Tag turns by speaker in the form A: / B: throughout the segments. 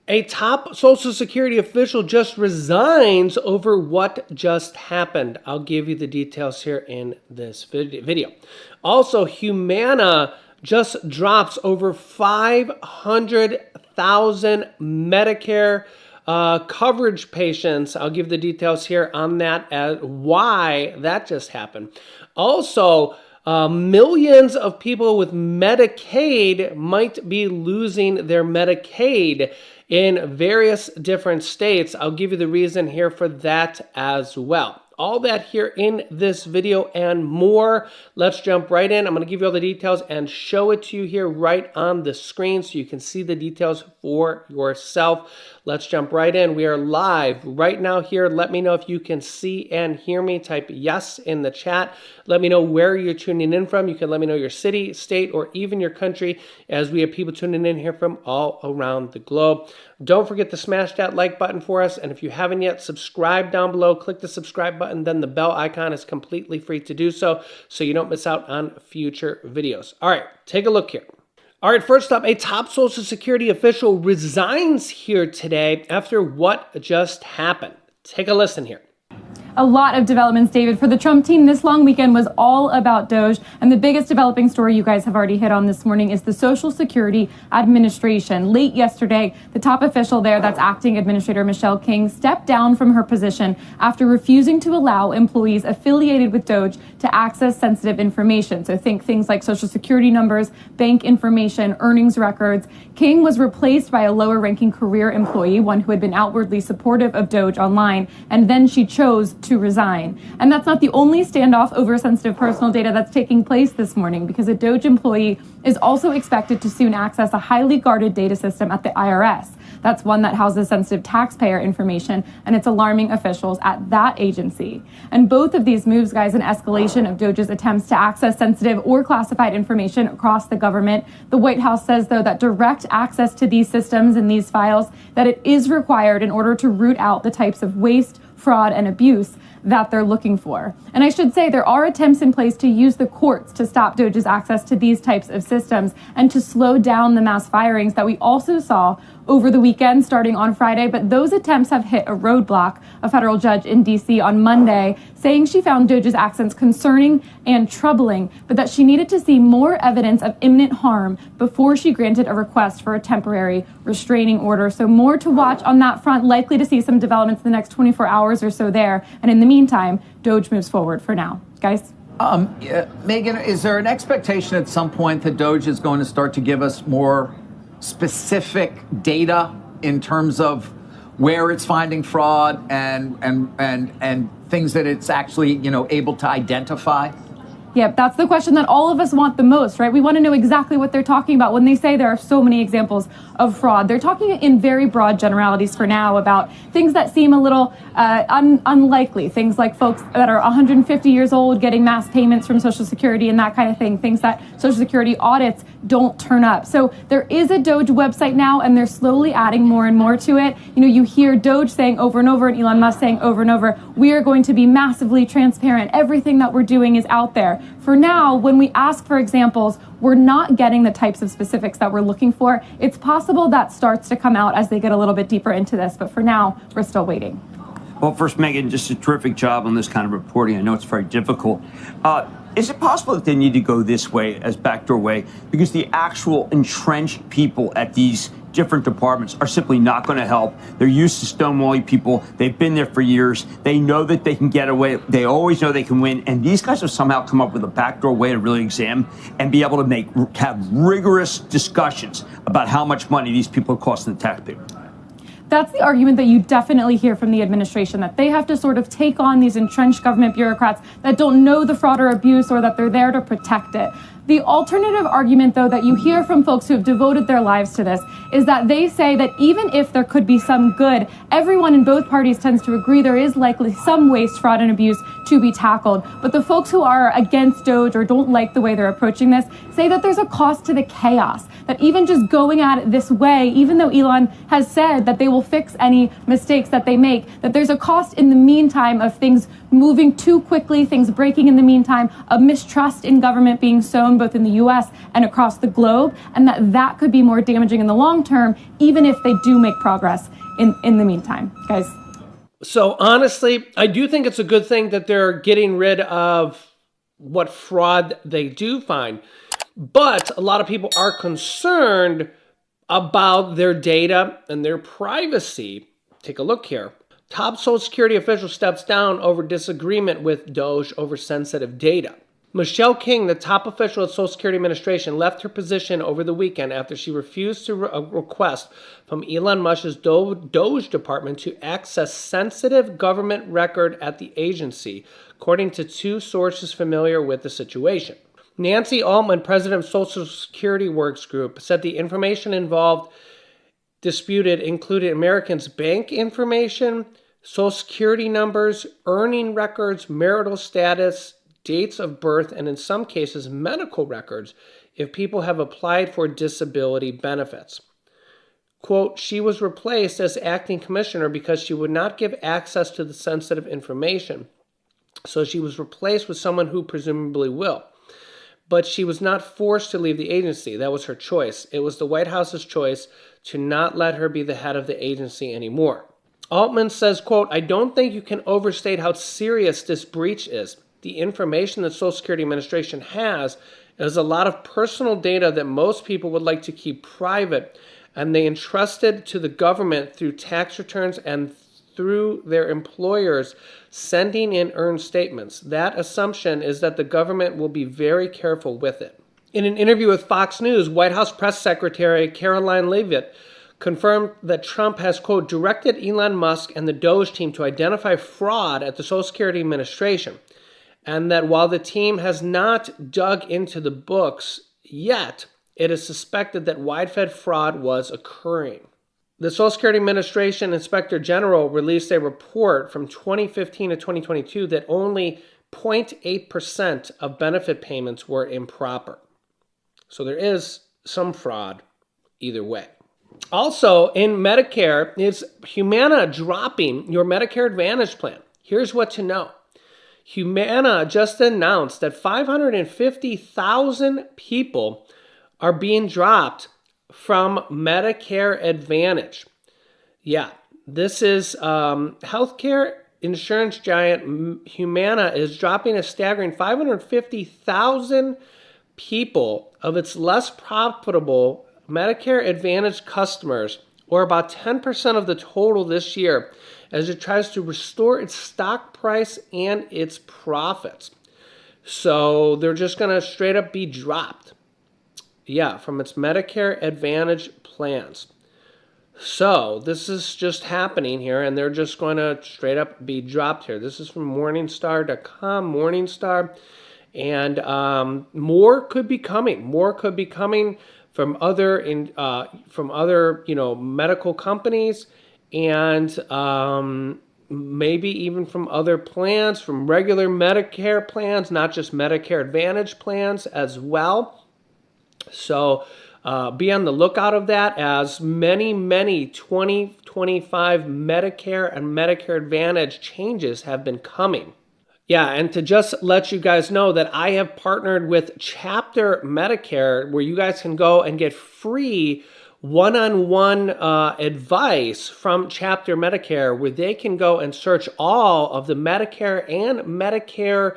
A: A top Social Security official just resigns over what just happened. I'll give you the details here in this video. Also, Humana just drops over 500,000 Medicare coverage patients. I'll give the details here on that, as why that just happened. Also, millions of people with Medicaid might be losing their Medicaid in various different states. I'll give you the reason here for that as well. All that here in this video and more. Let's jump right in. I'm going to give you all the details and show it to you here right on the screen so you can see the details for yourself. Let's jump right in. We are live right now here. Let me know if you can see and hear me. Type yes in the chat. Let me know where you're tuning in from. You can let me know your city, state, or even your country, as we have people tuning in here from all around the globe. Don't forget to smash that like button for us. And if you haven't yet, subscribe down below. Click the subscribe button. Then the bell icon is completely free to do so you don't miss out on future videos. All right, take a look here. All right, first up, a top Social Security official resigns here today after what just happened. Take a listen here.
B: A lot of developments, David. For the Trump team, this long weekend was all about DOGE. And the biggest developing story you guys have already hit on this morning is the Social Security Administration. Late yesterday, the top official there, that's Acting Administrator Michelle King, stepped down from her position after refusing to allow employees affiliated with DOGE to access sensitive information. So think things like Social Security numbers, bank information, earnings records. King was replaced by a lower-ranking career employee, one who had been outwardly supportive of DOGE online, and then she chose to resign. And that's not the only standoff over sensitive personal data that's taking place this morning, because a DOGE employee is also expected to soon access a highly guarded data system at the IRS. That's one that houses sensitive taxpayer information, and it's alarming officials at that agency. And both of these moves, guys, an escalation of DOGE's attempts to access sensitive or classified information across the government. The White House says, though, that direct access to these systems and these files, that it is required in order to root out the types of waste, fraud, and abuse that they're looking for. And I should say there are attempts in place to use the courts to stop DOGE's access to these types of systems and to slow down the mass firings that we also saw over the weekend starting on Friday. But those attempts have hit a roadblock. A federal judge in D.C. on Monday saying she found DOGE's actions concerning and troubling, but that she needed to see more evidence of imminent harm before she granted a request for a temporary restraining order. So more to watch on that front, likely to see some developments in the next 24 hours or so there. And in the meantime, DOGE moves forward for now. Guys?
C: Megan, is there an expectation at some point that DOGE is going to start to give us more specific data in terms of where it's finding fraud and things that it's actually, able to identify?
B: Yep, that's the question that all of us want the most, right? We want to know exactly what they're talking about when they say there are so many examples of fraud. They're talking in very broad generalities for now about things that seem a little unlikely, things like folks that are 150 years old getting mass payments from Social Security and that kind of thing, things that Social Security audits don't turn up. So there is a DOGE website now, and they're slowly adding more and more to it. You hear DOGE saying over and over, and Elon Musk saying over and over, we are going to be massively transparent. Everything that we're doing is out there. For now, when we ask for examples, we're not getting the types of specifics that we're looking for. It's possible that starts to come out as they get a little bit deeper into this, but for now, we're still waiting.
D: Well, first, Megan, just a terrific job on this kind of reporting. I know it's very difficult. Is it possible that they need to go this way as backdoor way? Because the actual entrenched people at these different departments are simply not going to help. They're used to stonewalling people. They've been there for years. They know that they can get away. They always know they can win. And these guys have somehow come up with a backdoor way to really examine and be able to have rigorous discussions about how much money these people are costing the taxpayer.
B: That's the argument that you definitely hear from the administration, that they have to sort of take on these entrenched government bureaucrats that don't know the fraud or abuse, or that they're there to protect it. The alternative argument, though, that you hear from folks who have devoted their lives to this is that they say that even if there could be some good, everyone in both parties tends to agree there is likely some waste, fraud, and abuse to be tackled. But the folks who are against DOGE or don't like the way they're approaching this say that there's a cost to the chaos, that even just going at it this way, even though Elon has said that they will fix any mistakes that they make, that there's a cost in the meantime of things moving too quickly, things breaking in the meantime, a mistrust in government being sown shown both in the US and across the globe, and that could be more damaging in the long term, even if they do make progress in the meantime. Guys.
A: So honestly, I do think it's a good thing that they're getting rid of what fraud they do find. But a lot of people are concerned about their data and their privacy. Take a look here. Top Social Security official steps down over disagreement with DOGE over sensitive data. Michelle King, the top official at Social Security Administration, left her position over the weekend after she refused to request from Elon Musk's DOGE department to access sensitive government record at the agency, according to two sources familiar with the situation. Nancy Altman, president of Social Security Works Group, said the information involved disputed included Americans' bank information, Social Security numbers, earning records, marital status, dates of birth, and in some cases, medical records if people have applied for disability benefits. Quote, she was replaced as acting commissioner because she would not give access to the sensitive information. So she was replaced with someone who presumably will. But she was not forced to leave the agency. That was her choice. It was the White House's choice to not let her be the head of the agency anymore. Altman says, quote, I don't think you can overstate how serious this breach is. The information that Social Security Administration has is a lot of personal data that most people would like to keep private, and they entrusted to the government through tax returns and through their employers sending in earned statements. That assumption is that the government will be very careful with it. In an interview with Fox News, White House Press Secretary Caroline Leavitt confirmed that Trump has, quote, directed Elon Musk and the DOGE team to identify fraud at the Social Security Administration, and that while the team has not dug into the books yet, it is suspected that widespread fraud was occurring. The Social Security Administration Inspector General released a report from 2015 to 2022 that only 0.8% of benefit payments were improper. So there is some fraud either way. Also, in Medicare, is Humana dropping your Medicare Advantage plan? Here's what to know. Humana just announced that 550,000 people are being dropped from Medicare Advantage. Yeah, this is healthcare insurance giant Humana is dropping a staggering 550,000 people of its less profitable Medicare Advantage customers, or about 10% of the total this year, as it tries to restore its stock price and its profits. So they're just going to straight up be dropped. Yeah, from its Medicare Advantage plans. So this is just happening here, and they're just going to straight up be dropped here. This is from Morningstar.com, Morningstar, and more could be coming. More could be coming from other medical companies, and maybe even from other plans, from regular Medicare plans, not just Medicare Advantage plans as well. So be on the lookout of that, as many 2025 Medicare and Medicare Advantage changes have been coming. Yeah, and to just let you guys know that I have partnered with Chapter Medicare, where you guys can go and get free one-on-one advice from Chapter Medicare, where they can go and search all of the Medicare and Medicare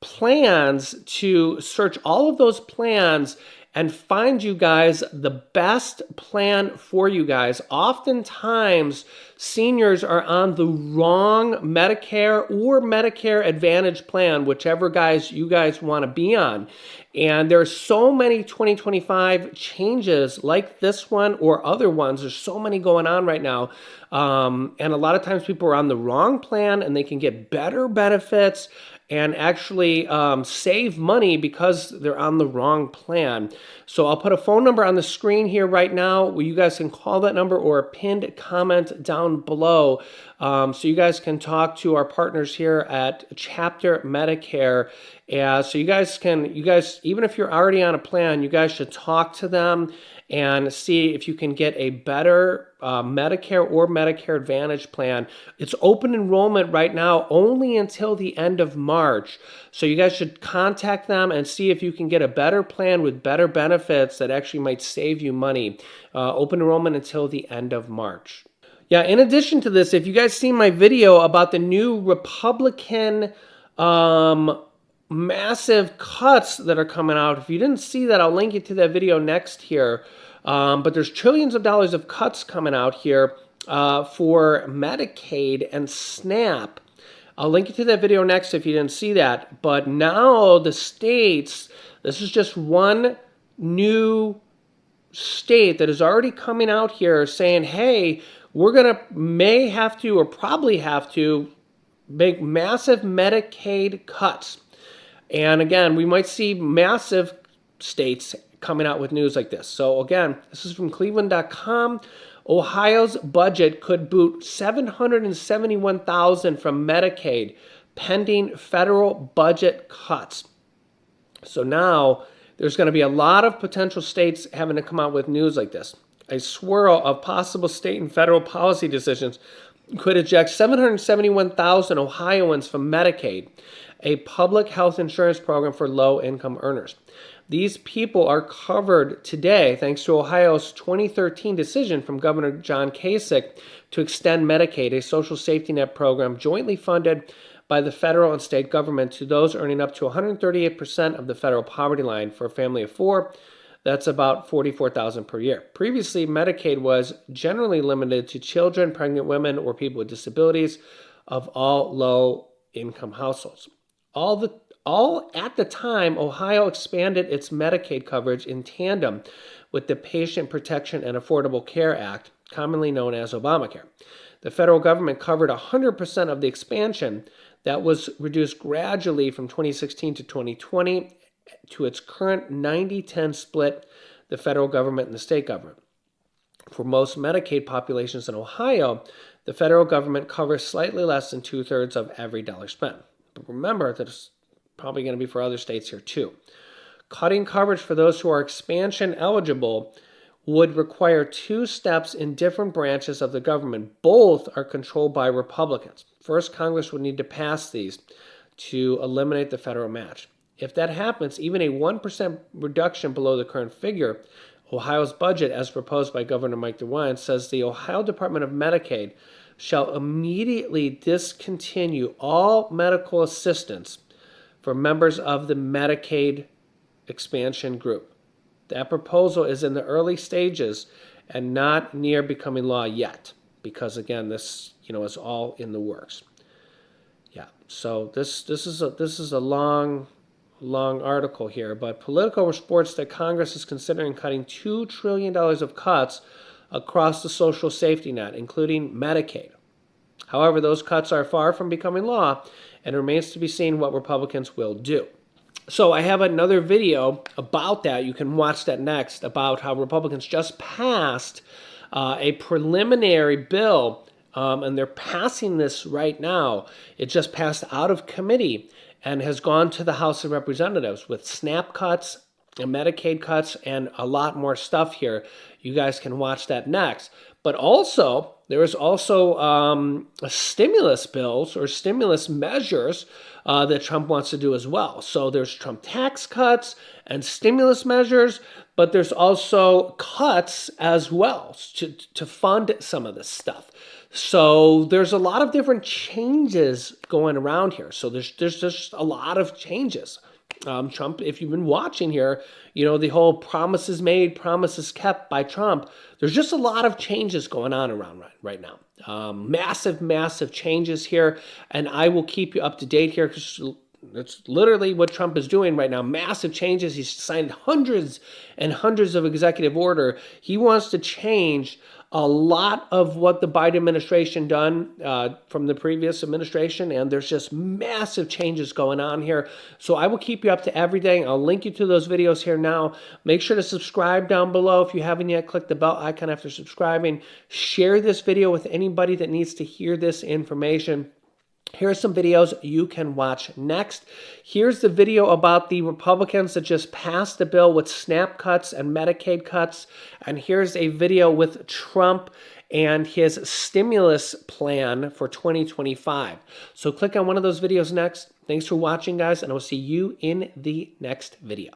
A: plans, to search all of those plans and find you guys the best plan for you guys. Oftentimes, seniors are on the wrong Medicare or Medicare Advantage plan, whichever you guys want to be on. And there's so many 2025 changes like this one or other ones. There's so many going on right now. And a lot of times people are on the wrong plan, and they can get better benefits and actually save money because they're on the wrong plan. So I'll put a phone number on the screen here right now where you guys can call that number, or a pinned comment down below, so you guys can talk to our partners here at Chapter Medicare. So you guys, even if you're already on a plan, you guys should talk to them and see if you can get a better Medicare or Medicare Advantage plan. It's open enrollment right now only until the end of March. So you guys should contact them and see if you can get a better plan with better benefits that actually might save you money. Open enrollment until the end of March. Yeah, in addition to this, if you guys seen my video about the new Republican massive cuts that are coming out, if you didn't see that, I'll link you to that video next here. But there's trillions of dollars of cuts coming out here for Medicaid and SNAP. I'll link you to that video next if you didn't see that. But now the states, this is just one new state that is already coming out here saying, hey, we're going to may have to or probably have to make massive Medicaid cuts. And again, we might see massive states coming out with news like this. So again, this is from Cleveland.com. Ohio's budget could boot $771,000 from Medicaid pending federal budget cuts. So now there's going to be a lot of potential states having to come out with news like this. A swirl of possible state and federal policy decisions could eject 771,000 Ohioans from Medicaid, a public health insurance program for low-income earners. These people are covered today thanks to Ohio's 2013 decision from Governor John Kasich to extend Medicaid, a social safety net program jointly funded by the federal and state government, to those earning up to 138% of the federal poverty line. For a family of four, that's about $44,000 per year. Previously, Medicaid was generally limited to children, pregnant women, or people with disabilities of all low-income households. All at the time, Ohio expanded its Medicaid coverage in tandem with the Patient Protection and Affordable Care Act, commonly known as Obamacare. The federal government covered 100% of the expansion that was reduced gradually from 2016 to 2020 to its current 90-10 split, the federal government and the state government. For most Medicaid populations in Ohio, the federal government covers slightly less than 2/3 of every dollar spent. But remember that it's probably going to be for other states here too. Cutting coverage for those who are expansion eligible would require two steps in different branches of the government. Both are controlled by Republicans. First, Congress would need to pass these to eliminate the federal match. If that happens, even a 1% reduction below the current figure, Ohio's budget, as proposed by Governor Mike DeWine, says the Ohio Department of Medicaid shall immediately discontinue all medical assistance for members of the Medicaid expansion group. That proposal is in the early stages and not near becoming law yet, because again, this is all in the works. Yeah, so this is a long article here, but Politico reports that Congress is considering cutting $2 trillion of cuts across the social safety net, including Medicaid. However, those cuts are far from becoming law, and it remains to be seen what Republicans will do. So I have another video about that. You can watch that next, about how Republicans just passed a preliminary bill, and they're passing this right now. It just passed out of committee and has gone to the House of Representatives with SNAP cuts and Medicaid cuts and a lot more stuff here. You guys can watch that next. But also, there is also stimulus bills or stimulus measures that Trump wants to do as well. So there's Trump tax cuts and stimulus measures, but there's also cuts as well to fund some of this stuff. So there's a lot of different changes going around here. So there's just a lot of changes. Trump, if you've been watching here, the whole promises made, promises kept by Trump, there's just a lot of changes going on around right now. Massive changes here. And I will keep you up to date here because that's literally what Trump is doing right now. Massive changes. He's signed hundreds and hundreds of executive order. He wants to change a lot of what the Biden administration done from the previous administration, and there's just massive changes going on here. So I will keep you up to everything. I'll link you to those videos here now. Make sure to subscribe down below if you haven't yet. Click the bell icon after subscribing. Share this video with anybody that needs to hear this information. Here are some videos you can watch next. Here's the video about the Republicans that just passed a bill with SNAP cuts and Medicaid cuts. And here's a video with Trump and his stimulus plan for 2025. So click on one of those videos next. Thanks for watching, guys, and I'll see you in the next video.